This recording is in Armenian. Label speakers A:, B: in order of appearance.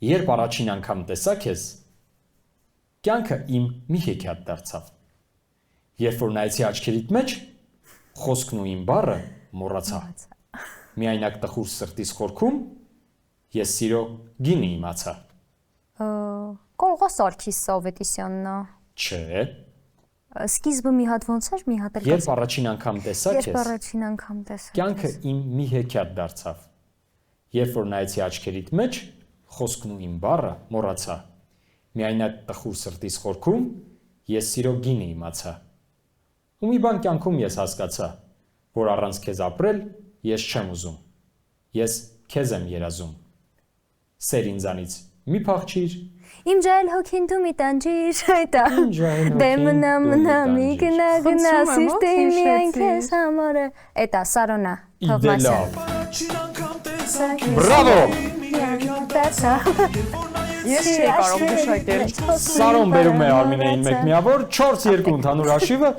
A: Երբ առաջին անգամ տեսա քեզ, կյանքը իմ մի հեքիաթ դարձավ։ Երբ որ նայեցի աչքերիդ մեջ, խոսքն ու իմ բառը մոռացա։ Միայնակ տխուր սրտիս խորքում ես սիրո գինը իմացա։
B: Կողո Սարգիս Սովետիսյաննա։
A: Չէ։
B: Սկիզբը մի հատ ոնց էր, մի հատ էլ
A: Երբ առաջին անգամ տեսա քեզ,
B: Երբ առաջին անգամ տեսա
A: կյանքը իմ մի հեքիաթ դարձավ։ Երբ որ նայեցի աչքերիդ մեջ, խոսքն ու իմ բառը մոռացա։ Միայնակ տխուր սրտիս խորքում ես սիրո գինը իմացա։ Ու մի բան կյանքում ես հասկացա, որ առանց քեզ ապրել ես չեմ ուզում։ Ես քեզ եմ երազում։ Սեր ինձանից մի փախչիր։
B: Իմ ջահել հոգին դու մի տանջիր, այդա։
A: Իմ ջահել
B: Դե
A: հոգին
B: մնա
A: դու մի
B: մնա մի
A: տանջիր։
B: գնա
C: Խնդրում եմ,
B: սիրտի միայն
C: հիշեցի։
B: քեզ համար է։ Այդա Սարոնա
A: Իդե
B: Թովմասյան։
A: լավ։ Բրավո։
C: Ես չէի կարող գշակել։
A: Սարոն բերում է Արմինեին մեկ միավոր, 4-2 ընդհանուր հաշիվը,